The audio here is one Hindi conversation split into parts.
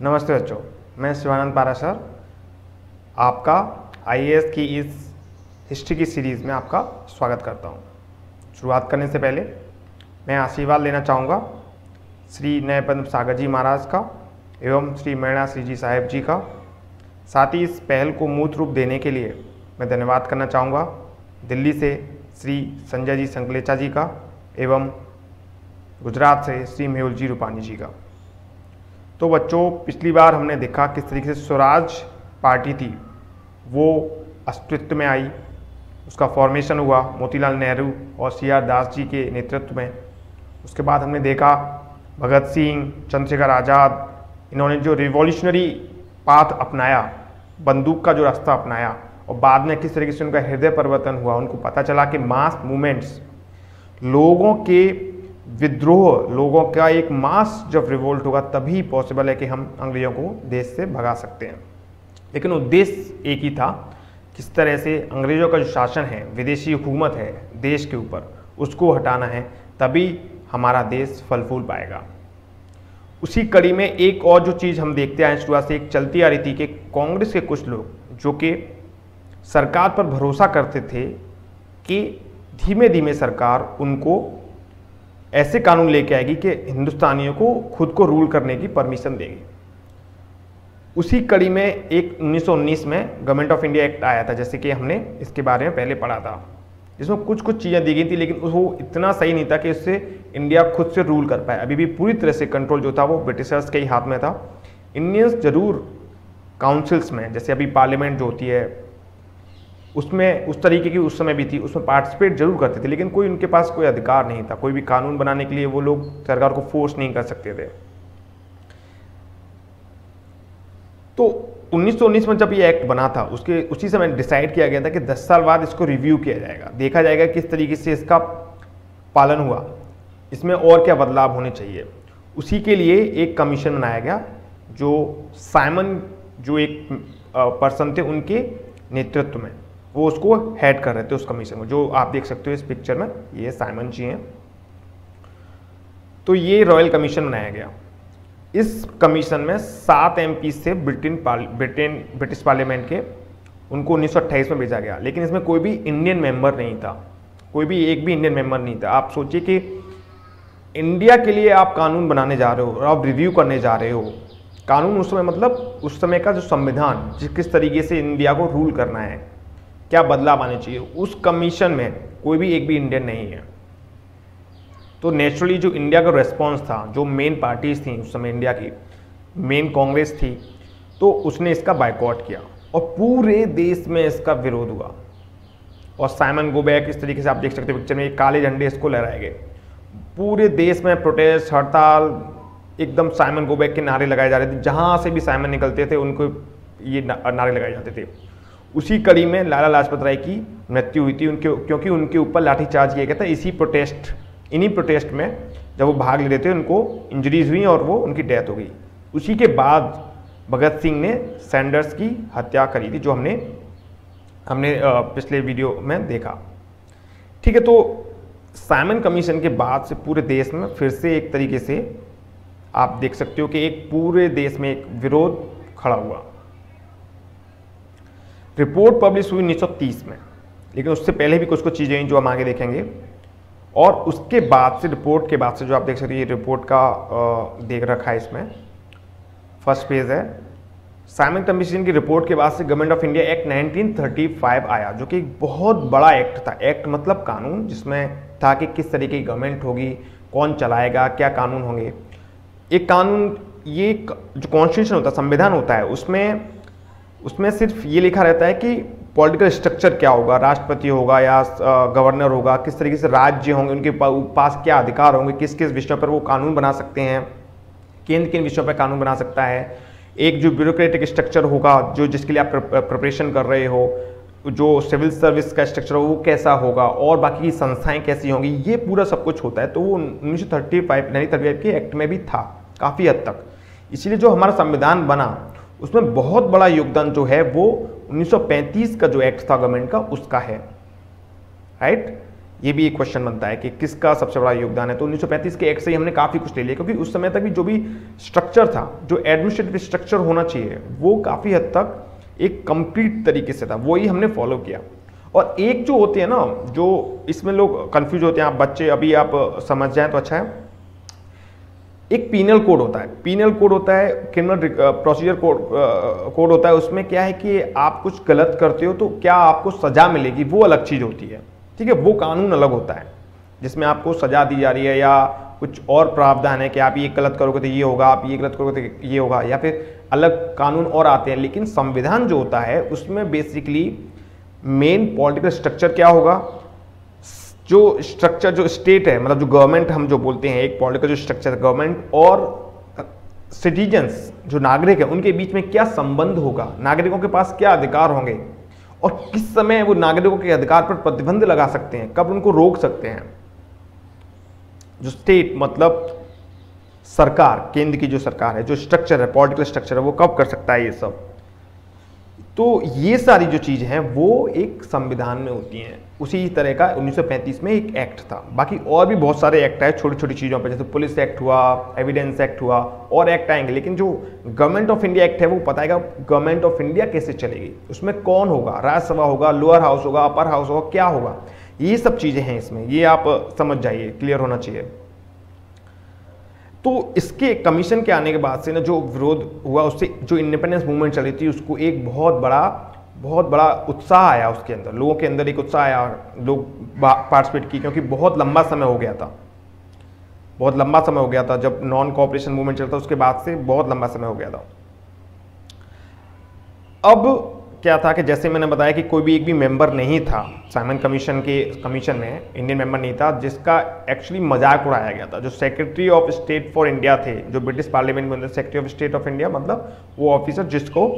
नमस्ते बच्चों, मैं शिवानंद पाराशर आपका आईएएस की इस हिस्ट्री की सीरीज़ में आपका स्वागत करता हूं। शुरुआत करने से पहले मैं आशीर्वाद लेना चाहूँगा श्री न्यायपद्म सागर जी महाराज का एवं श्री मृणा श्री जी साहेब जी का। साथ ही इस पहल को मूर्त रूप देने के लिए मैं धन्यवाद करना चाहूँगा दिल्ली से श्री संजय जी संकलेचा जी का एवं गुजरात से श्री मेहुल जी रूपानी जी का। तो बच्चों, पिछली बार हमने देखा किस तरीके से स्वराज पार्टी थी वो अस्तित्व में आई, उसका फॉर्मेशन हुआ मोतीलाल नेहरू और सीआर दास जी के नेतृत्व में। उसके बाद हमने देखा भगत सिंह, चंद्रशेखर आज़ाद, इन्होंने जो रिवॉल्यूशनरी पाथ अपनाया, बंदूक का जो रास्ता अपनाया और बाद में किस तरीके से उनका हृदय परिवर्तन हुआ। उनको पता चला कि मास मूवमेंट्स, लोगों के विद्रोह, लोगों का एक मास जब रिवोल्ट होगा तभी पॉसिबल है कि हम अंग्रेजों को देश से भगा सकते हैं। लेकिन उद्देश्य एक ही था, किस तरह से अंग्रेजों का जो शासन है, विदेशी हुकूमत है देश के ऊपर, उसको हटाना है, तभी हमारा देश फल फूल पाएगा। उसी कड़ी में एक और जो चीज़ हम देखते आए शुरुआत से एक चलती आ रही थी कि कांग्रेस के कुछ लोग जो कि सरकार पर भरोसा करते थे कि धीमे धीमे सरकार उनको ऐसे कानून लेके आएगी कि हिंदुस्तानियों को खुद को रूल करने की परमिशन देगी। उसी कड़ी में एक 1919 में गवर्नमेंट ऑफ इंडिया एक्ट आया था, जैसे कि हमने इसके बारे में पहले पढ़ा था, जिसमें कुछ कुछ चीज़ें दी गई थी, लेकिन वो इतना सही नहीं था कि इससे इंडिया खुद से रूल कर पाए। अभी भी पूरी तरह से कंट्रोल जो था वो ब्रिटिशर्स के ही हाथ में था। इंडियंस जरूर काउंसिल्स में, जैसे अभी पार्लियामेंट जो होती है उसमें उस तरीके की उस समय भी थी, उसमें पार्टिसिपेट जरूर करते थे, लेकिन कोई उनके पास कोई अधिकार नहीं था। कोई भी कानून बनाने के लिए वो लोग सरकार को फोर्स नहीं कर सकते थे। तो 1919 में जब ये एक्ट बना था उसी समय डिसाइड किया गया था कि 10 साल बाद इसको रिव्यू किया जाएगा, देखा जाएगा किस तरीके से इसका पालन हुआ, इसमें और क्या बदलाव होने चाहिए। उसी के लिए एक कमीशन बनाया गया, जो साइमन जो एक पर्सन थे उनके नेतृत्व में, वो उसको हेड कर रहे थे उस कमीशन को, जो आप देख सकते हो इस पिक्चर में, ये साइमन जी हैं। तो ये रॉयल कमीशन बनाया गया। इस कमीशन में 7 MP से ब्रिटिश पार्लियामेंट के, उनको 1928 में भेजा गया। लेकिन इसमें कोई भी इंडियन मेंबर नहीं था, कोई भी एक भी इंडियन मेंबर नहीं था। आप सोचिए कि इंडिया के लिए आप कानून बनाने जा रहे हो और आप रिव्यू करने जा रहे हो। कानून उस समय मतलब उस समय का जो संविधान, किस तरीके से इंडिया को रूल करना है, क्या बदलाव आने चाहिए, उस कमीशन में कोई भी एक भी इंडियन नहीं है। तो नेचुरली जो इंडिया का रेस्पॉन्स था, जो मेन पार्टीज थी उस समय इंडिया की, मेन कांग्रेस थी, तो उसने इसका बायकॉट किया और पूरे देश में इसका विरोध हुआ। और साइमन गो बैक, इस तरीके से आप देख सकते हो पिक्चर में, काले झंडे इसको लहराए गए। पूरे देश में प्रोटेस्ट, हड़ताल, एकदम साइमन गो बैक के नारे लगाए जा रहे थे। जहाँ से भी साइमन निकलते थे उनको ये नारे लगाए जाते थे। उसी कड़ी में लाला लाजपत राय की मृत्यु हुई थी क्योंकि उनके ऊपर लाठीचार्ज किया गया था। इन्हीं प्रोटेस्ट में जब वो भाग ले रहे थे उनको इंजरीज हुई और वो उनकी डेथ हो गई। उसी के बाद भगत सिंह ने सैंडर्स की हत्या करी थी, जो हमने पिछले वीडियो में देखा। ठीक है, तो साइमन कमीशन के बाद से पूरे देश में फिर से एक तरीके से आप देख सकते हो कि एक पूरे देश में एक विरोध खड़ा हुआ। रिपोर्ट पब्लिश हुई 1930 में, लेकिन उससे पहले भी कुछ कुछ चीज़ें हैं जो हम आगे देखेंगे। और उसके बाद से, रिपोर्ट के बाद से, जो आप देख सकते हैं ये रिपोर्ट का देख रखा है, इसमें फर्स्ट पेज है। साइमन कमीशन की रिपोर्ट के बाद से गवर्नमेंट ऑफ इंडिया एक्ट 1935 आया, जो कि एक बहुत बड़ा एक्ट था। एक्ट मतलब कानून, जिसमें था कि किस तरीके की गवर्नमेंट होगी, कौन चलाएगा, क्या कानून होंगे। एक कानून, ये जो कॉन्स्टिट्यूशन होता है, संविधान होता है, उसमें सिर्फ ये लिखा रहता है कि पॉलिटिकल स्ट्रक्चर क्या होगा, राष्ट्रपति होगा या गवर्नर होगा, किस तरीके से राज्य होंगे, उनके पास क्या अधिकार होंगे, किस किस विषयों पर वो कानून बना सकते हैं, किन किन विषयों पर कानून बना सकता है। एक जो ब्यूरोक्रेटिक स्ट्रक्चर होगा, जो जिसके लिए आप प्रिपरेशन कर रहे हो, जो सिविल सर्विस का स्ट्रक्चर हो वो कैसा होगा, और बाकी की संस्थाएं कैसी होंगी, ये पूरा सब कुछ होता है। तो वो 1935 के एक्ट में भी था काफ़ी हद तक। इसीलिए जो हमारा संविधान बना उसमें बहुत बड़ा योगदान जो है वो 1935 का जो एक्ट था गवर्नमेंट का, उसका है, राइट। ये भी एक क्वेश्चन बनता है कि किसका सबसे बड़ा योगदान है। तो 1935 के एक्ट से ही हमने काफ़ी कुछ ले लिया, क्योंकि उस समय तक भी जो भी स्ट्रक्चर था, जो एडमिनिस्ट्रेटिव स्ट्रक्चर होना चाहिए, वो काफ़ी हद तक एक कंप्लीट तरीके से था, वही हमने फॉलो किया। और एक जो होती है ना, जो इसमें लोग कंफ्यूज होते हैं, आप बच्चे अभी आप समझ जाएं तो अच्छा है। एक पीनल कोड होता है, पीनल कोड होता है, क्रिमिनल प्रोसीजर कोड होता है। उसमें क्या है कि आप कुछ गलत करते हो तो क्या आपको सजा मिलेगी, वो अलग चीज़ होती है, ठीक है, वो कानून अलग होता है, जिसमें आपको सजा दी जा रही है या कुछ और प्रावधान है कि आप ये गलत करोगे तो ये होगा, आप ये गलत करोगे तो ये होगा, या फिर अलग कानून और आते हैं। लेकिन संविधान जो होता है उसमें बेसिकली मेन पॉलिटिकल स्ट्रक्चर क्या होगा, जो स्ट्रक्चर जो स्टेट है, मतलब जो गवर्नमेंट हम जो बोलते हैं, एक पॉलिटिकल जो स्ट्रक्चर गवर्नमेंट और सिटीजन्स जो नागरिक है उनके बीच में क्या संबंध होगा, नागरिकों के पास क्या अधिकार होंगे और किस समय वो नागरिकों के अधिकार पर प्रतिबंध लगा सकते हैं, कब उनको रोक सकते हैं। जो स्टेट मतलब सरकार, केंद्र की जो सरकार है, जो स्ट्रक्चर है, पॉलिटिकल स्ट्रक्चर है, वो कब कर सकता है ये सब। तो ये सारी जो चीज़ें हैं वो एक संविधान में होती हैं। उसी तरह का 1935 में एक एक्ट था। बाकी और भी बहुत सारे एक्ट आए छोटी छोटी चीज़ों पे, जैसे पुलिस एक्ट हुआ, एविडेंस एक्ट हुआ, और एक्ट आएंगे। लेकिन जो गवर्नमेंट ऑफ इंडिया एक्ट है वो बताएगा गवर्नमेंट ऑफ इंडिया कैसे चलेगी, उसमें कौन होगा, राज्यसभा होगा, लोअर हाउस होगा, अपर हाउस होगा, क्या होगा, ये सब चीज़ें हैं इसमें, ये आप समझ जाइए, क्लियर होना चाहिए। तो इसके कमीशन के आने के बाद से ना जो विरोध हुआ, उससे जो इंडिपेंडेंस मूवमेंट चली थी उसको एक बहुत बड़ा उत्साह आया, उसके अंदर लोगों के अंदर एक उत्साह आया, लोग पार्टिसिपेट की, क्योंकि बहुत लंबा समय हो गया था, बहुत लंबा समय हो गया था जब नॉन कोऑपरेशन मूवमेंट चलता, उसके बाद से बहुत लंबा समय हो गया था। अब क्या था कि जैसे मैंने बताया कि कोई भी एक भी मेंबर नहीं था साइमन कमीशन में, इंडियन मेंबर नहीं था, जिसका एक्चुअली मजाक उड़ाया गया था। जो secretary of state for India थे, जो ब्रिटिश पार्लियामेंट में secretary of state of India, मतलब वो ऑफिसर जिसको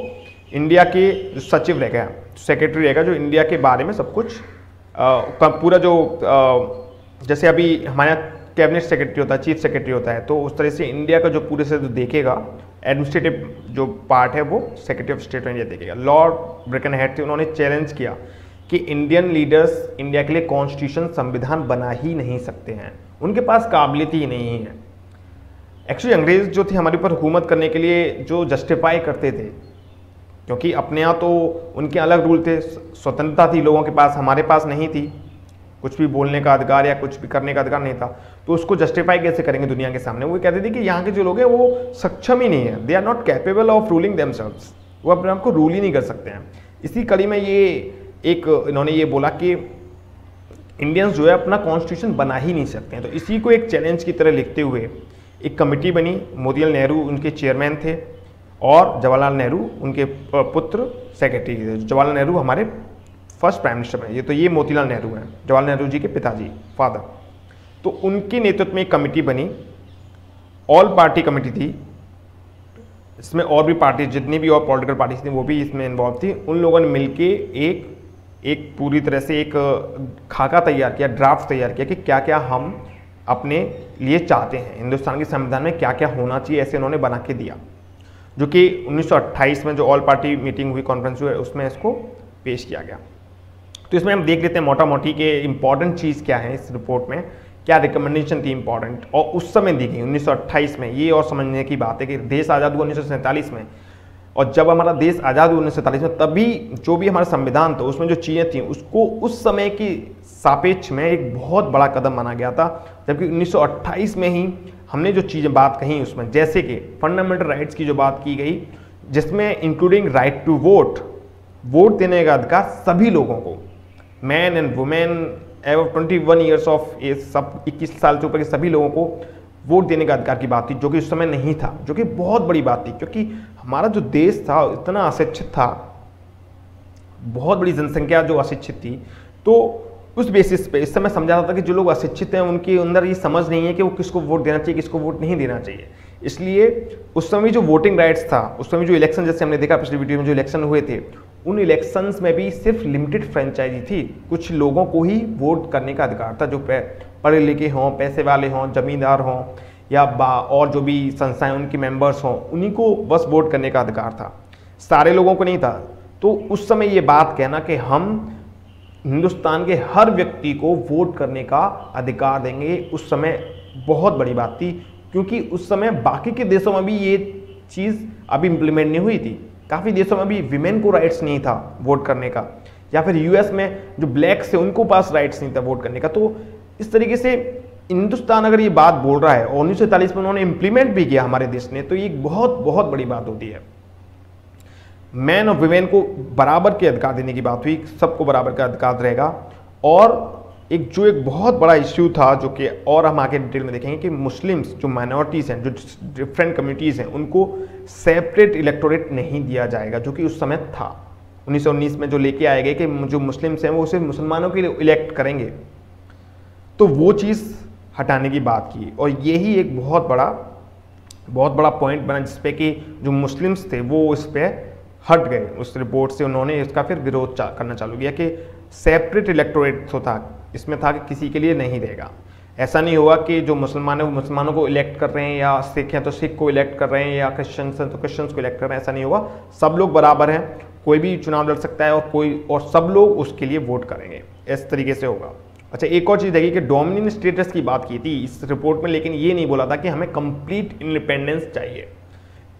इंडिया के जो सचिव रहेगा, सेक्रेटरी रहेगा, जो इंडिया के बारे में सब कुछ पूरा जो जैसे अभी हमारे कैबिनेट सेक्रेटरी होता है, चीफ सेक्रेटरी होता है, तो उस तरह से इंडिया का जो पूरे से जो देखेगा एडमिनिस्ट्रेटिव जो पार्ट है वो secretary of state of India देखेगा। लॉर्ड ब्रिकनहेड थे, उन्होंने चैलेंज किया कि इंडियन लीडर्स इंडिया के लिए कॉन्स्टिट्यूशन, संविधान बना ही नहीं सकते हैं, उनके पास काबिलियत ही नहीं है। एक्चुअली अंग्रेज जो थे हमारे ऊपर हुकूमत करने के लिए जो जस्टिफाई करते थे, क्योंकि अपने यहाँ तो उनके अलग रूल थे, स्वतंत्रता थी लोगों के पास, हमारे पास नहीं थी, कुछ भी बोलने का अधिकार या कुछ भी करने का अधिकार नहीं था, तो उसको जस्टिफाई कैसे करेंगे दुनिया के सामने। वो कहते थे कि यहाँ के जो लोग हैं वो सक्षम ही नहीं है, they are not capable of ruling themselves, वो अपने आप को रूल ही नहीं कर सकते हैं। इसी कड़ी में ये एक इन्होंने ये बोला कि इंडियंस जो है अपना कॉन्स्टिट्यूशन बना ही नहीं सकते हैं। तो इसी को एक चैलेंज की तरह लिखते हुए एक कमेटी बनी, मोतीलाल नेहरू उनके चेयरमैन थे और जवाहरलाल नेहरू उनके पुत्र सेक्रेटरी थे। जवाहरलाल नेहरू हमारे फर्स्ट प्राइम मिनिस्टर हैं, ये मोतीलाल नेहरू हैं, जवाहरलाल नेहरू जी के पिताजी, फादर। तो उनके नेतृत्व में एक कमेटी बनी, ऑल पार्टी कमेटी थी, इसमें और भी पार्टी जितनी भी और पॉलिटिकल पार्टीज थी वो भी इसमें इन्वॉल्व थी। उन लोगों ने मिलके एक पूरी तरह से एक खाका तैयार किया, ड्राफ्ट तैयार किया कि क्या क्या हम अपने लिए चाहते हैं, हिंदुस्तान के संविधान में क्या क्या होना चाहिए, ऐसे उन्होंने बना के दिया, जो कि 1928 में जो ऑल पार्टी मीटिंग हुई, कॉन्फ्रेंस हुई, उसमें इसको पेश किया गया। तो इसमें हम देख लेते हैं मोटा मोटी के इंपॉर्टेंट चीज़ क्या है इस रिपोर्ट में, क्या रिकमेंडेशन थी इंपॉर्टेंट और उस समय दी गई 1928 में। ये और समझने की बात है कि देश आज़ाद हुआ 1947 में, और जब हमारा देश आज़ाद हुआ 1947 में, तभी जो भी हमारा संविधान था उसमें जो चीज़ें थी उसको उस समय की सापेक्ष में एक बहुत बड़ा कदम माना गया था। जबकि 1928 में ही हमने जो चीज़ें बात कही उसमें, जैसे कि फंडामेंटल राइट्स की जो बात की गई, जिसमें including right to vote, vote देने का अधिकार सभी लोगों को, मैन एंड वुमेन एवं 21 ईयर्स ऑफ एज, सब 21 साल से ऊपर के सभी लोगों को वोट देने का अधिकार की बात थी, जो कि उस समय नहीं था, जो कि बहुत बड़ी बात थी, क्योंकि हमारा जो देश था इतना अशिक्षित था, बहुत बड़ी जनसंख्या जो अशिक्षित थी। तो उस बेसिस पे इस समय समझा था कि जो लोग अशिक्षित हैं उनके अंदर ये समझ नहीं है कि वो किसको वोट देना चाहिए, किसको वोट नहीं देना चाहिए। इसलिए उस समय जो वोटिंग राइट्स था, उस समय जो इलेक्शन, जैसे हमने देखा पिछली वीडियो में जो इलेक्शन हुए थे, उन इलेक्शंस में भी सिर्फ लिमिटेड फ्रेंचाइजी थी, कुछ लोगों को ही वोट करने का अधिकार था, जो पढ़े लिखे हों, पैसे वाले हों, जमींदार हों, या और जो भी संस्थाएं उनके मेंबर्स हों, उन्हीं को बस वोट करने का अधिकार था, सारे लोगों को नहीं था। तो उस समय ये बात कहना कि हम हिंदुस्तान के हर व्यक्ति को वोट करने का अधिकार देंगे। उस समय बहुत बड़ी बात थी, क्योंकि उस समय बाकी के देशों में भी ये चीज़ अभी इम्प्लीमेंट नहीं हुई थी। काफ़ी देशों में भी विमेन को राइट्स नहीं था वोट करने का, या फिर यूएस में जो ब्लैक्स है उनको पास राइट्स नहीं था वोट करने का। तो इस तरीके से हिंदुस्तान अगर ये बात बोल रहा है और 1947 में उन्होंने इम्प्लीमेंट भी किया हमारे देश ने, तो ये बहुत बहुत बड़ी बात होती है। मैन और विमेन को बराबर के अधिकार देने की बात हुई, सबको बराबर का अधिकार रहेगा। और एक बहुत बड़ा इश्यू था जो कि और हम आगे डिटेल में देखेंगे कि मुस्लिम्स जो माइनॉरिटीज़ हैं, जो डिफरेंट कम्युनिटीज़ हैं, उनको सेपरेट इलेक्टोरेट नहीं दिया जाएगा, जो कि उस समय था 1919 में जो लेके आए गए कि जो मुस्लिम्स हैं वो सिर्फ मुसलमानों के लिए इलेक्ट करेंगे। तो वो चीज़ हटाने की बात की, और यही एक बहुत बड़ा पॉइंट बना जिसपे कि जो मुस्लिम्स थे वो इस पर हट गए। उस रिपोर्ट से उन्होंने इसका फिर विरोध करना चालू किया कि सेपरेट इलेक्टोरेट तो था, इसमें था कि किसी के लिए नहीं देगा। ऐसा नहीं होगा कि जो मुसलमान है वो मुसलमानों को इलेक्ट कर रहे हैं, या सिख हैं तो सिख को इलेक्ट कर रहे हैं, या क्रिश्चियंस हैं तो क्रिश्चियंस को इलेक्ट कर रहे हैं। ऐसा नहीं होगा, सब लोग बराबर हैं, कोई भी चुनाव लड़ सकता है और सब लोग उसके लिए वोट करेंगे, इस तरीके से होगा। अच्छा, एक और चीज़ देखिए कि डोमिनियन स्टेटस की बात की थी इस रिपोर्ट में, लेकिन ये नहीं बोला था कि हमें कंप्लीट इंडिपेंडेंस चाहिए।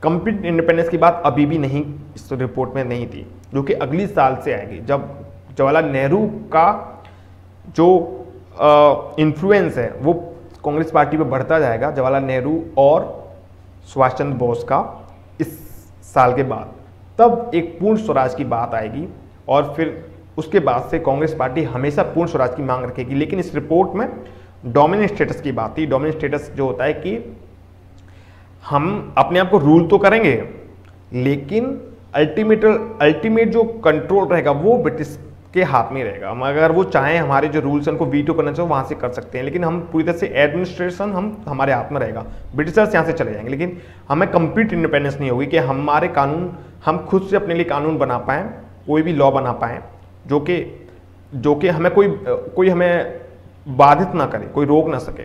कंप्लीट इंडिपेंडेंस की बात अभी भी नहीं इस रिपोर्ट में नहीं थी, जो कि अगली साल से आएगी, जब जवाहरलाल नेहरू का जो इन्फ्लुएंस है वो कांग्रेस पार्टी पे बढ़ता जाएगा, जवाहरलाल नेहरू और सुभाष चंद्र बोस का इस साल के बाद, तब एक पूर्ण स्वराज की बात आएगी। और फिर उसके बाद से कांग्रेस पार्टी हमेशा पूर्ण स्वराज की मांग रखेगी। लेकिन इस रिपोर्ट में डोमिनेंट स्टेटस की बात थी। डोमिनेंट स्टेटस जो होता है कि हम अपने आप को रूल तो करेंगे, लेकिन अल्टीमेट जो कंट्रोल रहेगा वो ब्रिटिश के हाथ में रहेगा। हम अगर वो चाहें हमारे जो रूल्स हैं उनको वीटो करना चाहो वहाँ से कर सकते हैं, लेकिन हम पूरी तरह से एडमिनिस्ट्रेशन हमारे हाथ में रहेगा। ब्रिटिशर्स यहाँ से चले जाएंगे, लेकिन हमें कंप्लीट इंडिपेंडेंस नहीं होगी कि हमारे कानून हम खुद से अपने लिए कानून बना पाएँ, कोई भी लॉ बना पाएँ जो कि हमें कोई हमें बाधित ना करे, कोई रोक ना सके।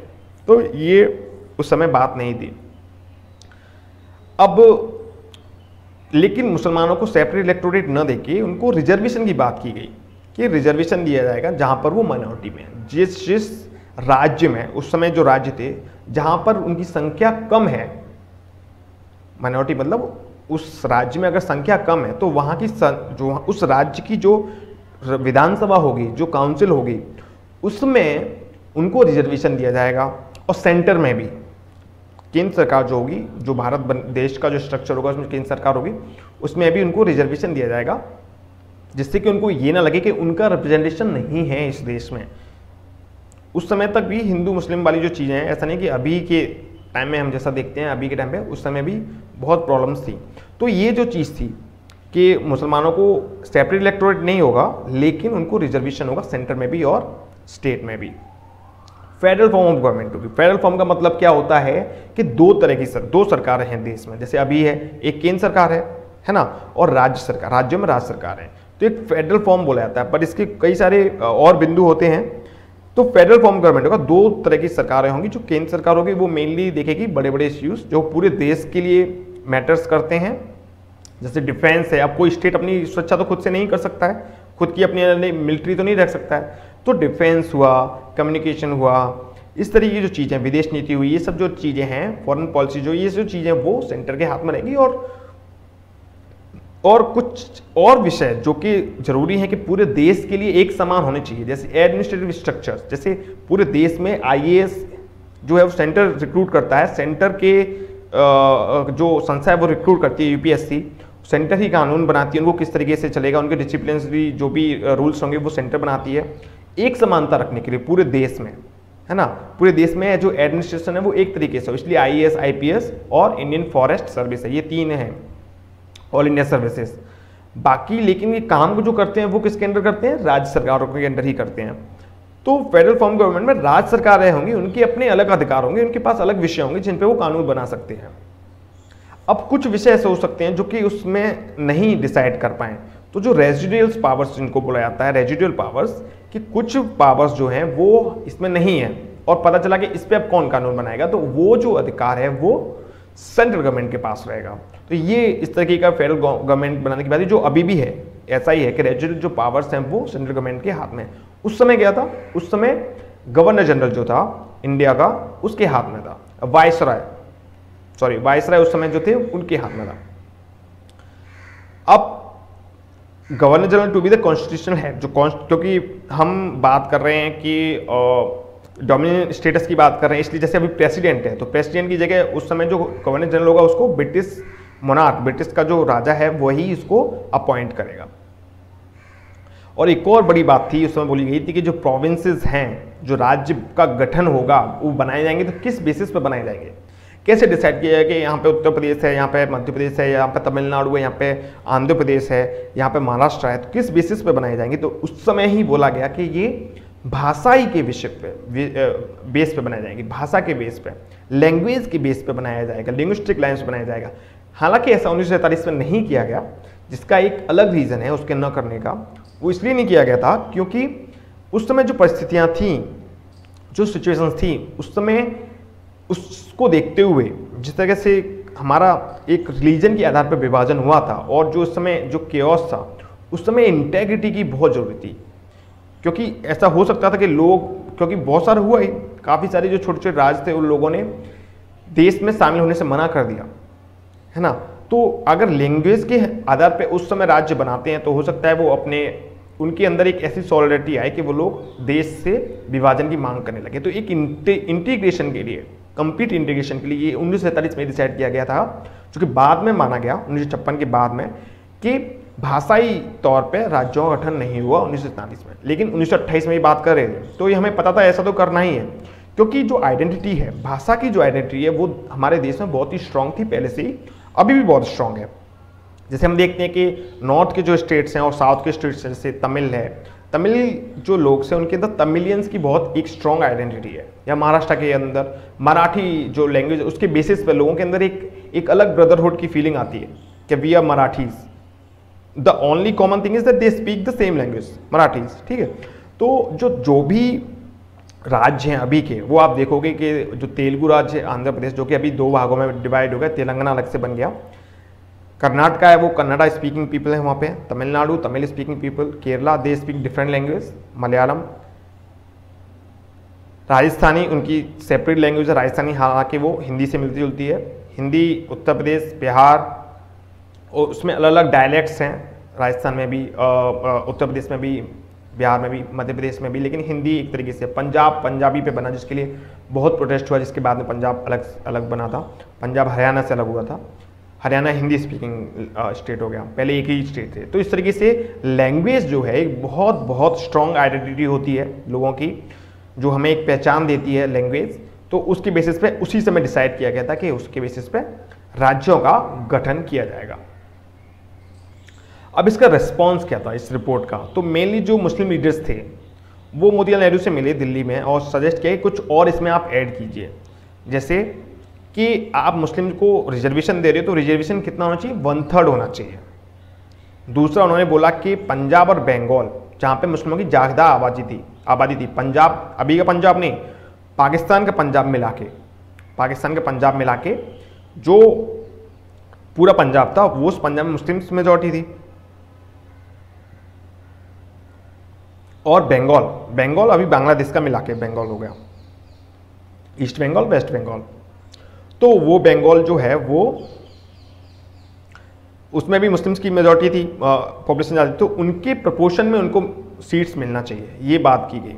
तो ये उस समय बात नहीं थी। अब लेकिन मुसलमानों को सेपरेट इलेक्टोरेट न देके उनको रिजर्वेशन की बात की गई कि रिजर्वेशन दिया जाएगा जहां पर वो माइनॉरिटी में है। जिस राज्य में उस समय जो राज्य थे जहां पर उनकी संख्या कम है, माइनॉरिटी मतलब उस राज्य में अगर संख्या कम है, तो वहां की जो उस राज्य की जो विधानसभा होगी, जो काउंसिल होगी, उसमें उनको रिजर्वेशन दिया जाएगा। और सेंटर में भी केंद्र सरकार जो होगी, जो भारत देश का जो स्ट्रक्चर होगा उसमें केंद्र सरकार होगी, उसमें भी उनको रिजर्वेशन दिया जाएगा, जिससे कि उनको ये ना लगे कि उनका रिप्रेजेंटेशन नहीं है इस देश में। उस समय तक भी हिंदू मुस्लिम वाली जो चीज़ें हैं, ऐसा नहीं कि अभी के टाइम में हम जैसा देखते हैं अभी के टाइम पे, उस समय भी बहुत प्रॉब्लम्स थी। तो ये जो चीज़ थी कि मुसलमानों को सेपरेट इलेक्टोरेट नहीं होगा, लेकिन उनको रिजर्वेशन होगा सेंटर में भी और स्टेट में भी। फेडरल फॉर्म ऑफ गवर्नमेंट होगी। फेडरल फॉर्म का मतलब क्या होता है कि दो सरकारें हैं देश में, जैसे अभी है एक केंद्र सरकार है ना, और राज्य सरकार, राज्यों में राज्य सरकार है, तो एक फेडरल फॉर्म बोला जाता है। पर इसके कई सारे और बिंदु होते हैं। तो फेडरल फॉर्म गवर्नमेंट होगा, दो तरह की सरकारें होंगी। जो केंद्र सरकार होगी वो मेनली देखेगी बड़े बड़े इश्यूज जो पूरे देश के लिए मैटर्स करते हैं, जैसे डिफेंस है। अब कोई स्टेट अपनी सुरक्षा तो खुद से नहीं कर सकता है, खुद की अपनी मिलिट्री तो नहीं रख सकता है, तो डिफेंस हुआ, कम्युनिकेशन हुआ, इस तरीके की जो चीज़ें, विदेश नीति हुई, ये सब जो चीज़ें हैं, फॉरेन पॉलिसी जो, ये जो चीज़ें वो सेंटर के हाथ में रहेंगी। और कुछ और विषय जो कि जरूरी है कि पूरे देश के लिए एक समान होने चाहिए, जैसे एडमिनिस्ट्रेटिव स्ट्रक्चर, जैसे पूरे देश में आईएएस जो है वो सेंटर रिक्रूट करता है, सेंटर के जो संस्था है वो रिक्रूट करती है, यूपीएससी सेंटर ही कानून बनाती है, उनको किस तरीके से चलेगा, उनके डिसिप्लिनरी जो भी रूल्स होंगे वो सेंटर बनाती है, एक समानता रखने के लिए पूरे देश में, है ना। पूरे देश में जो एडमिनिस्ट्रेशन है वो एक तरीके से, इसलिए आईएएस, आईपीएस और इंडियन फॉरेस्ट सर्विस है, ये तीन हैं ऑल इंडिया सर्विसेज। बाकी लेकिन ये काम को जो करते हैं वो किसके अंडर करते हैं, राज्य सरकारों के अंडर ही करते हैं। तो फेडरल फॉर्म गवर्नमेंट में राज्य सरकारें होंगी, उनके अपने अलग अधिकार होंगे, उनके पास अलग विषय होंगे जिन पे वो कानून बना सकते हैं। अब कुछ विषय ऐसे हो सकते हैं जो कि उसमें नहीं डिसाइड कर पाए, तो जो रेजिडुअल पावर्स जिनको बोला जाता है, रेजिडुअल पावर्स, कि कुछ पावर्स जो हैं वो इसमें नहीं है और पता चला कि इस पे अब कौन कानून बनाएगा, तो वो जो अधिकार है वो सेंट्रल गवर्नमेंट के पास रहेगा। तो ये इस तरीके का फेडरल गवर्नमेंट बनाने की बात है जो अभी भी है ऐसा ही है कि रेजिडुअल जो पावर्स हैं वो सेंट्रल गवर्नमेंट के हाथ में। उस समय क्या था, उस समय गवर्नर जनरल जो था इंडिया का उसके हाथ में था, वाइसराय उस समय जो थे उनके हाथ में था। अब governor general to be the constitutional head, क्योंकि हम बात कर रहे हैं कि डोमिनियन स्टेटस की बात कर रहे हैं, इसलिए जैसे अभी प्रेसिडेंट है तो प्रेसिडेंट की जगह उस समय जो गवर्नर जनरल होगा उसको ब्रिटिश मोनार्क, ब्रिटिश का जो राजा है वही इसको अपॉइंट करेगा। और एक और बड़ी बात थी उस समय बोली गई थी कि जो प्रोविंसेस हैं, जो राज्य का गठन होगा वो बनाए जाएंगे तो किस बेसिस पर बनाए जाएंगे, कैसे डिसाइड किया जाए कि यहाँ पे उत्तर प्रदेश है, यहाँ पे मध्य प्रदेश है, यहाँ पे तमिलनाडु है, यहाँ पे आंध्र प्रदेश है, यहाँ पे महाराष्ट्र है, तो किस बेसिस पे बनाए जाएंगे। तो उस समय ही बोला गया कि ये भाषाई के विषय पे बेस पे बनाए जाएंगे, भाषा के बेस पे, लैंग्वेज के बेस पे बनाया जाएगा, लिंग्विस्टिक लाइन्स बनाया जाएगा। हालांकि ऐसा 1947 में नहीं किया गया, जिसका एक अलग रीज़न है उसके न करने का। वो इसलिए नहीं किया गया था क्योंकि उस समय जो परिस्थितियाँ थीं, जो सिचुएशंस थी उस समय, उसको देखते हुए जिस तरह से हमारा एक रिलीजन के आधार पर विभाजन हुआ था और जो उस समय जो केओस था, उस समय इंटेग्रिटी की बहुत ज़रूरत थी। क्योंकि ऐसा हो सकता था कि लोग, क्योंकि बहुत सारा हुआ ही, काफ़ी सारे जो छोटे छोटे राज्य थे उन लोगों ने देश में शामिल होने से मना कर दिया, है ना। तो अगर लैंग्वेज के आधार पे उस समय राज्य बनाते हैं तो हो सकता है वो उनके अंदर एक ऐसी सॉलिडरिटी आए कि वो लोग देश से विभाजन की मांग करने लगे। तो एक इंटीग्रेशन के लिए, कंप्लीट इंटीग्रेशन के लिए ये 1947 में डिसाइड किया गया था, जो कि बाद में माना गया 1956 के बाद में कि भाषाई तौर पे राज्यों का गठन नहीं हुआ 1947 में। लेकिन 1928 में ये बात कर रहे थे तो ये हमें पता था ऐसा तो करना ही है, क्योंकि जो आइडेंटिटी है, भाषा की जो आइडेंटिटी है वो हमारे देश में बहुत ही स्ट्रांग थी पहले से ही, अभी भी बहुत स्ट्रांग है। जैसे हम देखते हैं कि नॉर्थ के जो स्टेट्स हैं और साउथ के स्टेट्स हैं, जैसे तमिल है, तमिल जो लोग हैं उनके अंदर तमिलियंस की बहुत एक स्ट्रॉन्ग आइडेंटिटी है, या महाराष्ट्र के अंदर मराठी जो लैंग्वेज, उसके बेसिस पर लोगों के अंदर एक अलग ब्रदरहुड की फीलिंग आती है कि we are Marathis, the only common thing is that they speak the same language, Marathis, ठीक है। तो जो भी राज्य हैं अभी के, वो आप देखोगे कि जो तेलुगु राज्य है आंध्र प्रदेश, जो कि अभी दो भागों में डिवाइड हो गया, तेलंगाना अलग से बन गया, कर्नाटका है वो कन्नड़ा स्पीकिंग पीपल है वहाँ पे, Tamil Nadu Tamil speaking people, Kerala they speak different language, Malayalam, Rajasthani उनकी सेपरेट लैंग्वेज है राजस्थानी, हालांकि वो हिंदी से मिलती जुलती है, हिंदी उत्तर प्रदेश, बिहार, और उसमें अलग अलग डायलैक्ट्स हैं, राजस्थान में भी, उत्तर प्रदेश में भी, बिहार में भी, मध्य प्रदेश में भी, लेकिन हिंदी एक तरीके से, पंजाब पंजाबी पे बना जिसके लिए बहुत प्रोटेस्ट हुआ, जिसके बाद में पंजाब अलग बना था, पंजाब हरियाणा से अलग हुआ था, हरियाणा हिंदी स्पीकिंग स्टेट हो गया, पहले एक ही स्टेट थे। तो इस तरीके से लैंग्वेज जो है एक बहुत स्ट्रॉन्ग आइडेंटिटी होती है लोगों की, जो हमें एक पहचान देती है लैंग्वेज। तो उसके बेसिस पे उसी समय डिसाइड किया गया था कि उसके बेसिस पे राज्यों का गठन किया जाएगा। अब इसका रिस्पॉन्स क्या था इस रिपोर्ट का, तो मेनली जो मुस्लिम लीडर्स थे वो मोतीलाल नेहरू से मिले दिल्ली में और सजेस्ट किया कि कुछ और इसमें आप ऐड कीजिए, जैसे कि आप मुस्लिम को रिजर्वेशन दे रहे हो तो रिजर्वेशन कितना होना चाहिए, 1/3 होना चाहिए। दूसरा उन्होंने बोला कि पंजाब और बंगाल जहाँ पे मुस्लिमों की ज़्यादा आबादी थी, पंजाब अभी का पंजाब नहीं, पाकिस्तान का पंजाब मिला के जो पूरा पंजाब था वो उस पंजाब में मुस्लिम्स मेजॉरिटी थी। और बंगाल अभी बांग्लादेश का मिला के बंगाल हो गया, ईस्ट बंगाल वेस्ट बंगाल, तो वो बंगाल जो है वो उसमें भी मुस्लिम्स की मेजॉरिटी थी, पॉपुलेशन ज़्यादा, तो उनके प्रपोर्शन में उनको सीट्स मिलना चाहिए, ये बात की गई,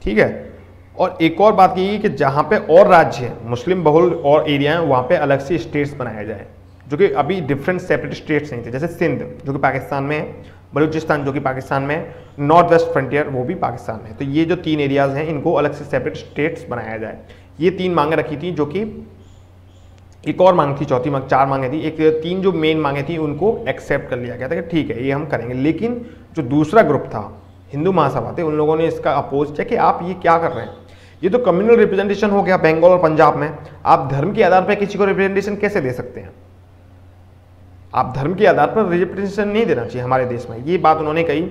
ठीक है। और एक और बात की गई कि जहाँ पे और राज्य हैं मुस्लिम बहुल और एरिया हैं वहाँ पे अलग से स्टेट्स बनाए जाए, जो कि अभी डिफरेंट सेपरेट स्टेट्स नहीं थे, जैसे सिंध जो कि पाकिस्तान में है, बलूचिस्तान जो कि पाकिस्तान में है, नॉर्थ वेस्ट फ्रंटियर वो भी पाकिस्तान में। तो ये जो 3 एरियाज़ हैं इनको अलग से सेपरेट स्टेट्स बनाया जाए, ये 3 मांगे रखी थी, जो कि एक और मांग थी, चौथी मांग, 4 मांगे थी, एक 3 जो मेन मांगे थी उनको एक्सेप्ट कर लिया गया था कि ठीक है ये हम करेंगे। लेकिन जो दूसरा ग्रुप था, हिंदू महासभा थे, उन लोगों ने इसका अपोज किया कि आप ये क्या कर रहे हैं, ये तो कम्युनल रिप्रेजेंटेशन हो गया बंगाल और पंजाब में, आप धर्म के आधार पर किसी को रिप्रेजेंटेशन कैसे दे सकते हैं, आप धर्म के आधार पर रिप्रेजेंटेशन नहीं देना चाहिए हमारे देश में, ये बात उन्होंने कही।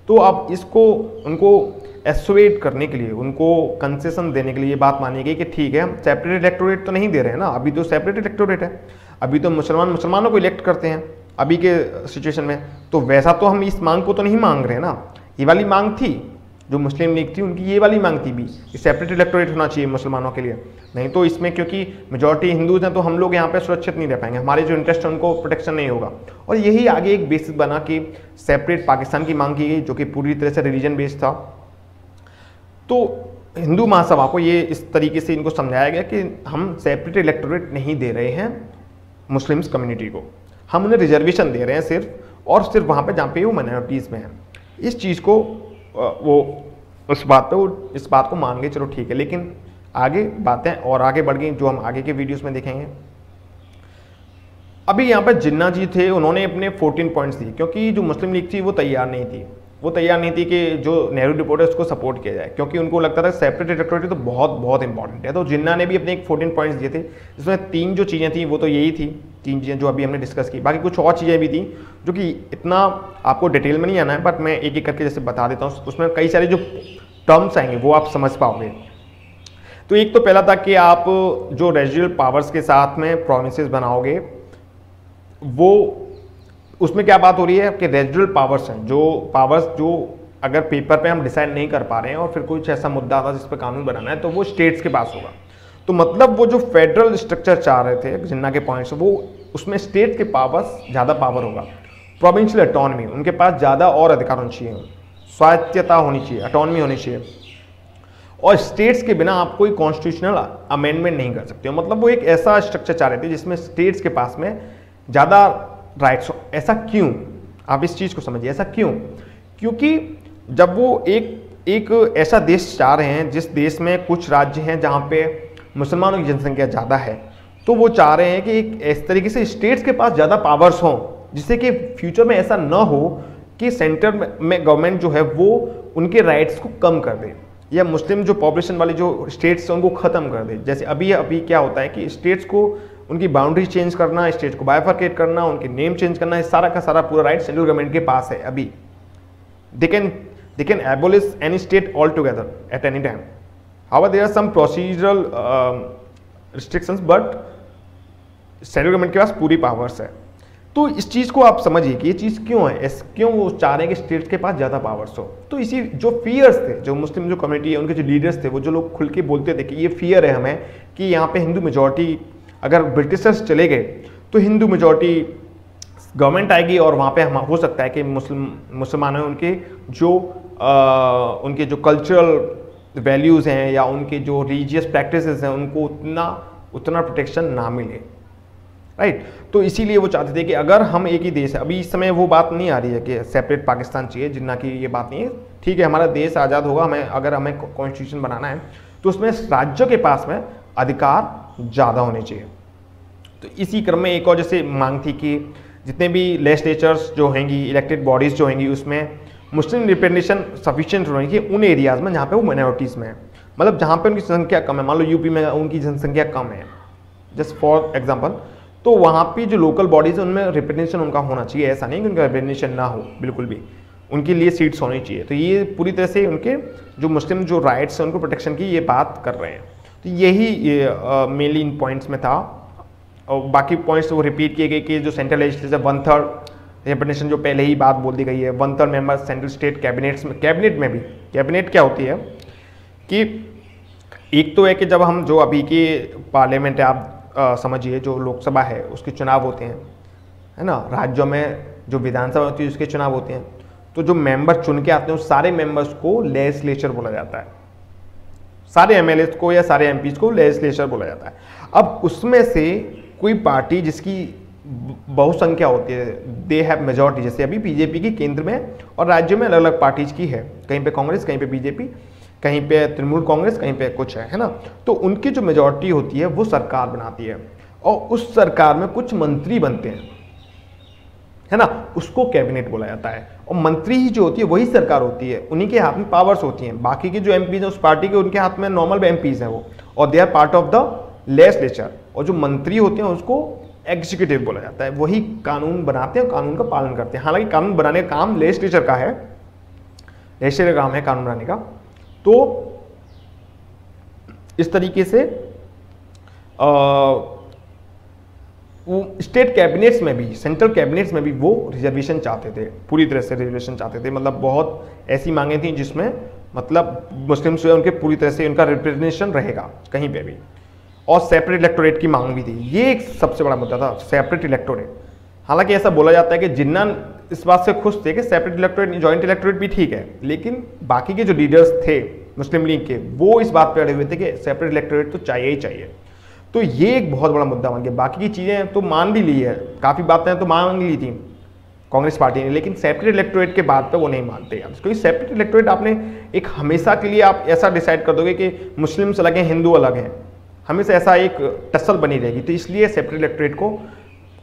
तो अब इसको उनको एसोएट करने के लिए, उनको कंसेशन देने के लिए ये बात मानी गई कि ठीक है हम सेपरेट इलेक्टोरेट तो नहीं दे रहे हैं ना, अभी तो सेपरेट इलेक्टोरेट है, अभी तो मुसलमानों को इलेक्ट करते हैं, अभी के सिचुएशन में। तो वैसा तो हम इस मांग को तो नहीं मांग रहे ना, ये वाली मांग थी जो मुस्लिम लीग थी उनकी, ये वाली मांग थी भी, सेपरेट इलेक्टोरेट होना चाहिए मुसलमानों के लिए। नहीं तो इसमें क्योंकि मेजॉरिटी हिंदूज हैं तो हम लोग यहाँ पे सुरक्षित नहीं रह पाएंगे, हमारे जो इंटरेस्ट है उनको प्रोटेक्शन नहीं होगा। और यही आगे एक बेसिस बना कि सेपरेट पाकिस्तान की मांग की गई, जो कि पूरी तरह से रिलीजन बेस्ड था। तो हिंदू महासभा को ये इस तरीके से इनको समझाया गया कि हम सेपरेट इलेक्टोरेट नहीं दे रहे हैं मुस्लिम्स कम्युनिटी को, हम उन्हें रिजर्वेशन दे रहे हैं सिर्फ, और सिर्फ वहाँ पे जहाँ पे वो माइनॉरिटीज़ में हैं। इस चीज़ को वो उस बात पे वो इस बात को मान गए, चलो ठीक है। लेकिन आगे बातें और आगे बढ़ गई, जो हम आगे के वीडियोस में देखेंगे। अभी यहाँ पर जिन्ना जी थे, उन्होंने अपने 14 पॉइंट्स दिए, क्योंकि जो मुस्लिम लीग थी वो तैयार नहीं थी, कि जो नेहरू रिपोर्ट है उसको सपोर्ट किया जाए, क्योंकि उनको लगता था सेपरेट इलेक्टोरेट तो बहुत बहुत इंपॉर्टेंट है। तो जिन्ना ने भी अपने एक 14 पॉइंट्स दिए थे, जिसमें 3 जो चीज़ें थी वो तो यही थी, 3 चीज़ें जो अभी हमने डिस्कस की। बाकी कुछ और चीज़ें भी थी जो कि इतना आपको डिटेल में नहीं आना है, बट मैं एक एक करके जैसे बता देता हूँ। उसमें कई सारे जो टर्म्स आएंगे वो आप समझ पाओगे। तो एक तो पहला था कि आप जो रेजिडुअल पावर्स के साथ में प्रोविंसेस बनाओगे, वो उसमें क्या बात हो रही है कि रेजिडुअल पावर्स हैं, जो अगर पेपर पे हम डिसाइड नहीं कर पा रहे हैं और फिर कुछ ऐसा मुद्दा आता है जिस पर कानून बनाना है, तो वो स्टेट्स के पास होगा। तो मतलब वो जो फेडरल स्ट्रक्चर चाह रहे थे जिन्ना के पॉइंट्स, वो उसमें स्टेट के पावर्स ज़्यादा पावर होगा, प्रोविंशियल ऑटोनॉमी, उनके पास ज़्यादा और अधिकार होने चाहिए, स्वायत्तता होनी चाहिए, ऑटोनॉमी होनी चाहिए। और स्टेट्स के बिना आप कोई कॉन्स्टिट्यूशनल अमेंडमेंट नहीं कर सकते हो। मतलब वो एक ऐसा स्ट्रक्चर चाह रहे थे जिसमें स्टेट्स के पास में ज़्यादा राइट्स हो। ऐसा क्यों, आप इस चीज़ को समझिए, ऐसा क्यों? क्योंकि जब वो एक ऐसा देश चाह रहे हैं जिस देश में कुछ राज्य हैं जहाँ पे मुसलमानों की जनसंख्या ज़्यादा है, तो वो चाह रहे हैं कि एक इस तरीके से स्टेट्स के पास ज़्यादा पावर्स हों, जिससे कि फ्यूचर में ऐसा ना हो कि सेंटर में गवर्नमेंट जो है वो उनके राइट्स को कम कर दे, या मुस्लिम जो पॉपुलेशन वाली जो स्टेट्स हैं उनको ख़त्म कर दे। जैसे अभी क्या होता है कि स्टेट्स को उनकी बाउंड्री चेंज करना, स्टेट को बाइफरकेट करना, उनके नेम चेंज करना, ये सारा का सारा पूरा राइट सेंट्रल गवर्नमेंट के पास है। अभी they can abolish any state all together at any time. However there are some procedural restrictions, but central government के पास पूरी पावर्स है। तो इस चीज़ को आप समझिए कि ये चीज़ क्यों है, क्यों वो चाह रहे हैं कि स्टेट्स के पास ज़्यादा पावर्स हो। तो इसी जो फियर्स थे, जो मुस्लिम जो कम्युनिटी है उनके जो लीडर्स थे, वो जो लोग खुल के बोलते थे कि ये फियर है हमें कि यहाँ पे हिंदू मेजॉरिटी, अगर ब्रिटिशर्स चले गए तो हिंदू मेजॉरिटी गवर्नमेंट आएगी और वहाँ पे हम हो सकता है कि मुसलमान हैं उनके जो कल्चरल वैल्यूज़ हैं या उनके जो रिलीजियस प्रैक्टिसेस हैं उनको उतना प्रोटेक्शन ना मिले, राइट। तो इसीलिए वो चाहते थे कि अगर हम एक ही देश है, अभी इस समय वो बात नहीं आ रही है कि सेपरेट पाकिस्तान चाहिए, जिन्ना की ये बात नहीं है। ठीक है, हमारा देश आज़ाद होगा, अगर हमें कॉन्स्टिट्यूशन बनाना है तो उसमें राज्यों के पास में अधिकार ज़्यादा होने चाहिए। तो इसी क्रम में एक और जैसे मांग थी कि जितने भी लेजिस्लेचर्स जो होंगी, इलेक्टेड बॉडीज़ जो होंगी, उसमें मुस्लिम रिप्रेजेंटेशन सफिशिएंट होनी चाहिए उन एरियाज़ में जहाँ पे वो माइनॉरिटीज़ में है। मतलब जहाँ पे उनकी जनसंख्या कम है, मान लो यूपी में उनकी जनसंख्या कम है जस्ट फॉर एग्जांपल, तो वहाँ पे जो लोकल बॉडीज़ है उनमें रिप्रेजेंटेशन उनका होना चाहिए। ऐसा नहीं कि उनका रिप्रेजेंटेशन ना हो, बिल्कुल भी उनके लिए सीट्स होनी चाहिए। तो ये पूरी तरह से उनके जो मुस्लिम जो राइट्स हैं उनको प्रोटेक्शन की ये बात कर रहे हैं। तो यही मेनली इन पॉइंट्स में था, और बाकी पॉइंट्स वो रिपीट किए गए कि जो सेंट्रल लेजिस्लेचर 1/3 रिप्रेजेंटेशन जो पहले ही बात बोल दी गई है, 1/3 मेंबर सेंट्रल स्टेट कैबिनेट में भी। कैबिनेट क्या होती है कि एक तो है कि जब हम जो अभी की पार्लियामेंट है, आप समझिए जो लोकसभा है उसके चुनाव होते हैं, है ना, राज्यों में जो विधानसभा होती है उसके चुनाव होते हैं, तो जो मेंबर चुन के आते हैं उस सारे मेंबर्स को लेजिस्लेचर बोला जाता है। सारे एमएलएस को या सारे एमपीज को लेजिस्लेचर बोला जाता है। अब उसमें से कोई पार्टी जिसकी बहुसंख्या होती है, दे हैव मेजॉरिटी, जैसे अभी बीजेपी की केंद्र में और राज्यों में अलग अलग पार्टीज की है, कहीं पे कांग्रेस, कहीं पे बीजेपी, कहीं पे तृणमूल कांग्रेस, कहीं पे कुछ है ना। तो उनकी जो मेजॉरिटी होती है वो सरकार बनाती है, और उस सरकार में कुछ मंत्री बनते हैं, है ना, उसको कैबिनेट बोला जाता है। और मंत्री ही जो होती है वही सरकार होती है, उन्हीं के हाथ में पावर्स होती हैं। बाकी के जो एमपीज हैं उस पार्टी के, उनके हाथ में नॉर्मल एमपीज हैं वो, और they are part of the legislature. और जो मंत्री होते हैं उसको एग्जीक्यूटिव बोला जाता है, वही कानून बनाते हैं और कानून का पालन करते हैं। हालांकि कानून बनाने का काम लेजिस्लेचर का है, लेजिस्लेचर का काम है कानून बनाने का। तो इस तरीके से वो स्टेट कैबिनेट्स में भी, सेंट्रल कैबिनेट्स में भी वो रिजर्वेशन चाहते थे, पूरी तरह से रिजर्वेशन चाहते थे। मतलब बहुत ऐसी मांगे थी जिसमें मतलब मुस्लिम्स जो है उनके पूरी तरह से उनका रिप्रेजेंटेशन रहेगा कहीं पे भी, और सेपरेट इलेक्टोरेट की मांग भी थी। ये एक सबसे बड़ा मुद्दा था, सेपरेट इलेक्टोरेट। हालांकि ऐसा बोला जाता है कि जिन्ना इस बात से खुश थे कि सेपरेट इलेक्टोरेट, जॉइंट इलेक्टोरेट भी ठीक है, लेकिन बाकी के जो लीडर्स थे मुस्लिम लीग के, वो इस बात पे अड़े हुए थे कि सेपरेट इलेक्टोरेट तो चाहिए ही चाहिए। तो ये एक बहुत बड़ा मुद्दा बन गया। बाकी की चीज़ें तो मान भी ली है, काफ़ी बातें तो मान ली थी कांग्रेस पार्टी ने, लेकिन सेपरेट इलेक्टोरेट के बाद पे वो नहीं मानते यार, क्योंकि सेपरेट इलेक्टोरेट आपने एक हमेशा के लिए आप ऐसा डिसाइड कर दोगे कि मुस्लिम्स अलग हैं, हिंदू अलग हैं, हमेशा ऐसा एक टसल बनी रहेगी। तो इसलिए सेपरेट इलेक्टोरेट को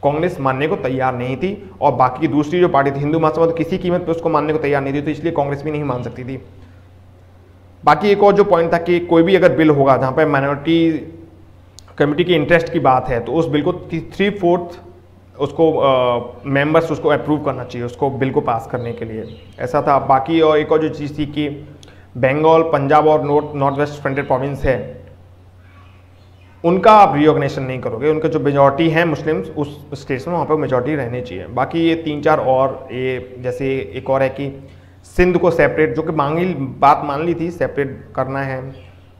कांग्रेस मानने को तैयार नहीं थी, और बाकी की दूसरी जो पार्टी थी हिंदू महासभा, तो किसी कीमत पर उसको मानने को तैयार नहीं थी, तो इसलिए कांग्रेस भी नहीं मान सकती थी। बाकी एक और जो पॉइंट था कि कोई भी अगर बिल होगा जहाँ पर माइनॉरिटी कमेटी के इंटरेस्ट की बात है, तो उस बिल को 3/4 उसको मेंबर्स उसको अप्रूव करना चाहिए, उसको बिल को पास करने के लिए, ऐसा था। बाकी और एक और जो चीज़ थी कि बंगाल, पंजाब और नॉर्थ वेस्ट फ्रंटियर प्रोविंस है, उनका आप रीऑर्गेनाइजेशन नहीं करोगे, उनका जो मेजॉरिटी है मुस्लिम्स उस स्टेट्स में, वहाँ पर मेजॉरिटी रहनी चाहिए। बाकी ये 3-4 और ये, जैसे एक और है कि सिंध को सेपरेट, जो कि बात मान ली थी, सेपरेट करना है,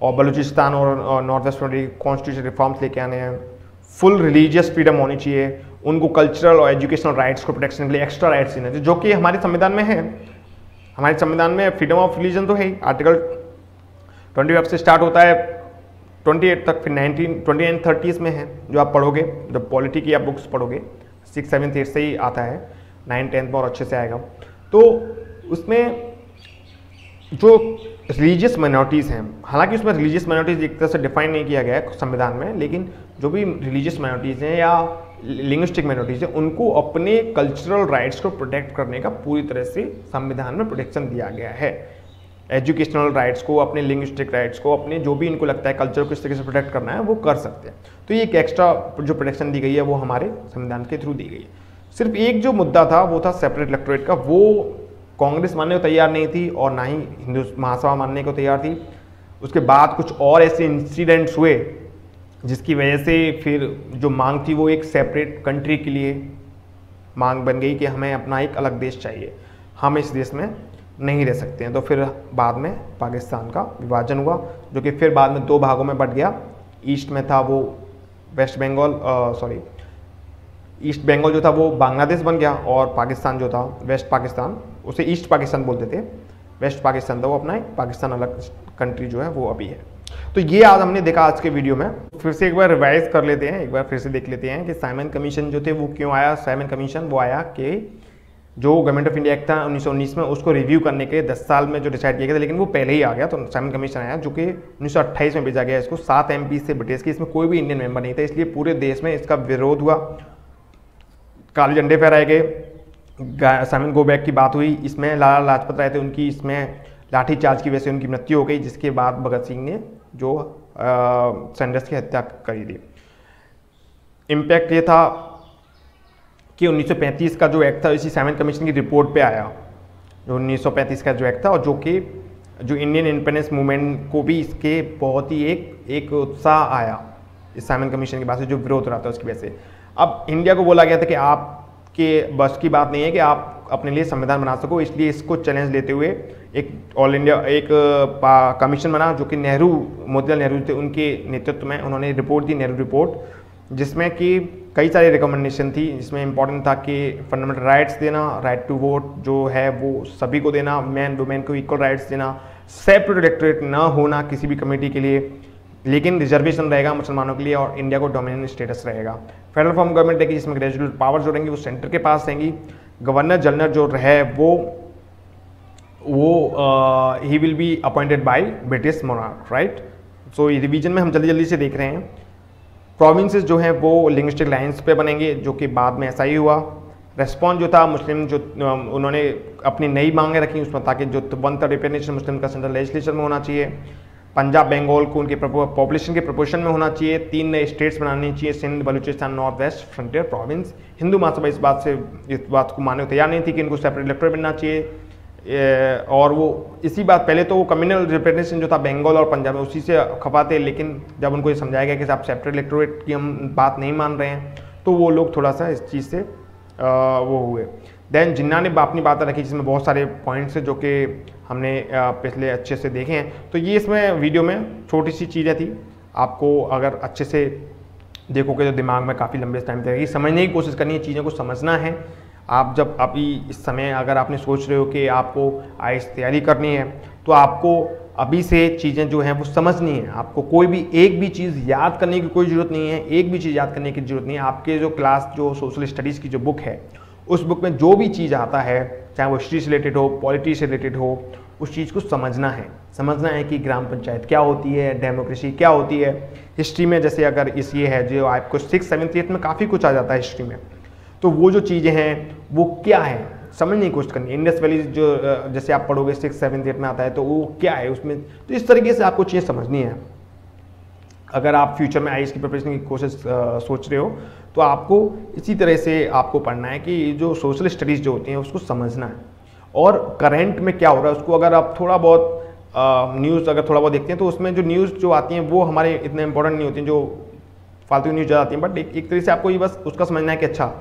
और बलूचिस्तान और नॉर्थ वेस्ट में कॉन्स्टिट्यूशन रिफॉर्म्स लेके आने हैं, फुल रिलीजियस फ्रीडम होनी चाहिए, उनको कल्चरल और एजुकेशनल राइट्स को प्रोटेक्शन के लिए एक्स्ट्रा राइट्स देने चाहिए, जो कि हमारे संविधान में है। हमारे संविधान में फ्रीडम ऑफ रिलीजन तो है ही, आर्टिकल 25 से स्टार्ट होता है 28 तक, फिर 29-30 में है, जो आप पढ़ोगे, जब पॉलिटी की आप बुक्स पढ़ोगे 6, 7, 8 से ही आता है, 9, 10 में और अच्छे से आएगा। तो उसमें जो रिलीजियस माइनॉरिटीज़ हैं, हालांकि उसमें रिलीजियस माइनॉरिटीज़ एक तरह से डिफाइन नहीं किया गया है संविधान में, लेकिन जो भी रिलीजियस माइनॉरिटीज़ हैं या लिंग्विस्टिक माइनॉरिटीज़ हैं, उनको अपने कल्चरल राइट्स को प्रोटेक्ट करने का पूरी तरह से संविधान में प्रोटेक्शन दिया गया है। एजुकेशनल राइट्स को, अपने लिंग्विस्टिक राइट्स को, अपने जो भी इनको लगता है कल्चर को किस तरीके से प्रोटेक्ट करना है वो कर सकते हैं। तो ये एक एक्स्ट्रा जो प्रोटेक्शन दी गई है वो हमारे संविधान के थ्रू दी गई है। सिर्फ एक जो मुद्दा था वो था सेपरेट इलेक्टोरेट का, वो कांग्रेस मानने को तैयार नहीं थी और ना ही हिंदू महासभा मानने को तैयार थी। उसके बाद कुछ और ऐसे इंसिडेंट्स हुए जिसकी वजह से फिर जो मांग थी वो एक सेपरेट कंट्री के लिए मांग बन गई कि हमें अपना एक अलग देश चाहिए, हम इस देश में नहीं रह सकते हैं। तो फिर बाद में पाकिस्तान का विभाजन हुआ, जो कि फिर बाद में 2 भागों में बट गया। ईस्ट में था वो ईस्ट बंगाल जो था वो बांग्लादेश बन गया, और पाकिस्तान जो था वेस्ट पाकिस्तान, उसे ईस्ट पाकिस्तान बोलते थे, वेस्ट पाकिस्तान था वो अपना एक पाकिस्तान अलग कंट्री जो है वो अभी है। तो ये आज हमने देखा आज के वीडियो में। फिर से एक बार रिवाइज कर लेते हैं, एक बार फिर से देख लेते हैं कि साइमन कमीशन जो थे वो क्यों आया। साइमन कमीशन वो आया कि जो गवर्नमेंट ऑफ इंडिया एक्ट था 1919 में, उसको रिव्यू करने के 10 साल में जो डिसाइड किया गया था, लेकिन वो पहले ही आ गया। तो साइमन कमीशन आया जो कि 1928 में भेजा गया इसको, 7 MP से ब्रिटिश की, इसमें कोई भी इंडियन मेंबर नहीं था, इसलिए पूरे देश में इसका विरोध हुआ, काले झंडे फहराए गए, साइमन गो बैक की बात हुई, इसमें लाला लाजपत राय थे, उनकी इसमें लाठीचार्ज की वजह से उनकी मृत्यु हो गई, जिसके बाद भगत सिंह ने जो सैंडर्स की हत्या करी थी। इम्पैक्ट ये था कि 1935 का जो एक्ट था इसी साइमन कमीशन की रिपोर्ट पे आया, जो 1935 का जो एक्ट था, और जो कि जो इंडियन इंडिपेंडेंस मूवमेंट को भी इसके बहुत ही एक उत्साह आया इस साइमन कमीशन की बात से, जो विरोध हो रहा था उसकी वजह से। अब इंडिया को बोला गया था कि आपके बस की बात नहीं है कि आप अपने लिए संविधान बना सको, इसलिए इसको चैलेंज लेते हुए एक ऑल इंडिया एक कमीशन बना, जो कि मोतीलाल नेहरू थे उनके नेतृत्व में, उन्होंने रिपोर्ट दी, नेहरू रिपोर्ट, जिसमें कि कई सारी रिकमेंडेशन थी। जिसमें इंपॉर्टेंट था कि फंडामेंटल राइट्स देना, राइट टू वोट जो है वो सभी को देना, मैन वुमेन को इक्वल राइट्स देना, सेपरेट इलेक्टोरेट ना होना किसी भी कमेटी के लिए, लेकिन रिजर्वेशन रहेगा मुसलमानों के लिए, और इंडिया को डोमिनेंट स्टेटस रहेगा। फेडरल फॉर्म गवर्नमेंट रहेगी जिसमें ग्रेजुएट पावर जो रहेंगी वो सेंटर के पास रहेंगी। गवर्नर जनरल जो है वो ही will be appointed by British monarch, right. So ये रिवीजन में हम जल्दी से देख रहे हैं। प्रोविंसेस जो हैं वो लिंग्विस्टिक लाइंस पे बनेंगे, जो कि बाद में ऐसा ही हुआ। रेस्पॉन्स जो था मुस्लिम जो उन्होंने अपनी नई मांगें रखी उसमें, ताकि जो 1/3 रिप्रेजेंटेशन मुस्लिम का सेंट्रल लेजिस्लेचर में होना चाहिए, पंजाब बंगाल को उनके पॉपुलेशन के प्रोपोर्शन में होना चाहिए, 3 नए स्टेट्स बनानी चाहिए, Sindh, Baluchistan, North West Frontier Province. Hindu Mahasabha इस बात को मानने को तैयार नहीं थी कि इनको सेपरेट इलेक्टोरेट बनना चाहिए, और वो इसी बात पहले तो वो कम्युनल रिप्रेजेंटेशन जो था बंगाल और पंजाब में उसी से खपाते, लेकिन जब उनको ये समझाया गया कि आप सेपरेट इलेक्टोरेट की हम बात नहीं मान रहे हैं, तो वो लोग थोड़ा सा इस चीज़ से वो हुए। देन जिन्ना ने अपनी बातें रखी जिसमें बहुत सारे पॉइंट्स है जो कि हमने पिछले अच्छे से देखे हैं। तो ये इसमें वीडियो में छोटी सी चीज़ें थी, आपको अगर अच्छे से देखोगे तो दिमाग में काफ़ी लंबे टाइम तक रहेगी। समझने की कोशिश करनी है, चीज़ों को समझना है। आप जब अभी इस समय अगर आपने सोच रहे हो कि आपको आईएएस तैयारी करनी है तो आपको अभी से चीज़ें जो हैं वो समझनी है। आपको कोई भी एक भी चीज़ याद करने की कोई ज़रूरत नहीं है, एक भी चीज़ याद करने की ज़रूरत नहीं है। आपके जो क्लास जो सोशल स्टडीज़ की जो बुक है उस बुक में जो भी चीज़ आता है, चाहे वो हिस्ट्री से रिलेटेड हो, पॉलिटी से रिलेटेड हो, उस चीज़ को समझना है। समझना है कि ग्राम पंचायत क्या होती है, डेमोक्रेसी क्या होती है। हिस्ट्री में जैसे अगर इस ये है जो आपको 6th 7th 8th में काफ़ी कुछ आ जाता है हिस्ट्री में, तो वो जो चीज़ें हैं वो क्या है समझने की कोशिश करनी है। इंडस वैली जो जैसे आप पढ़ोगे 6th 7th 8th में आता है तो वो क्या है उसमें, तो इस तरीके से आपको चीज़ें समझनी है। अगर आप फ्यूचर में आईएएस की प्रिपरेशन की कोशिश सोच रहे हो तो आपको इसी तरह से आपको पढ़ना है कि जो सोशल स्टडीज़ जो होती हैं उसको समझना है। और करंट में क्या हो रहा है उसको अगर आप थोड़ा बहुत न्यूज़ अगर थोड़ा बहुत देखते हैं तो उसमें जो न्यूज़ जो आती हैं वो हमारे इतने इंपॉर्टेंट नहीं होती हैं, जो फालतू न्यूज़ ज़्यादा आती हैं। बट एक तरह से आपको ये बस उसका समझना है कि अच्छा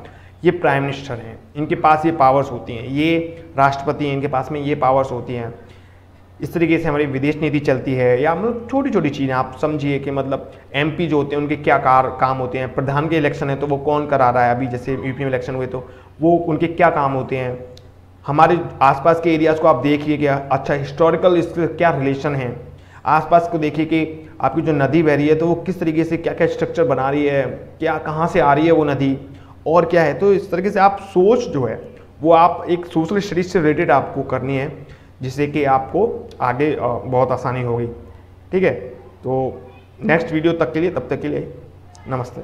ये प्राइम मिनिस्टर हैं, इनके पास ये पावर्स होती हैं, ये राष्ट्रपति हैं, इनके पास में ये पावर्स होती हैं। इस तरीके से हमारी विदेश नीति चलती है, या मतलब छोटी छोटी चीज़ें आप समझिए कि मतलब एमपी जो होते हैं उनके क्या काम होते हैं। प्रधान के इलेक्शन है तो वो कौन करा रहा है, अभी जैसे यूपी में इलेक्शन हुए तो वो उनके क्या काम होते हैं। हमारे आसपास के एरियाज़ को आप देखिए कि अच्छा हिस्टोरिकल इसके क्या रिलेशन है। आसपास को देखिए कि आपकी जो नदी बह रही है तो वो किस तरीके से क्या क्या स्ट्रक्चर बना रही है, क्या कहाँ से आ रही है वो नदी और क्या है। तो इस तरीके से आप सोच जो है वो आप एक सोशल स्टडीज से रिलेटेड आपको करनी है, जिससे कि आपको आगे बहुत आसानी होगी। ठीक है, तो नेक्स्ट वीडियो तक के लिए तब तक के लिए नमस्ते।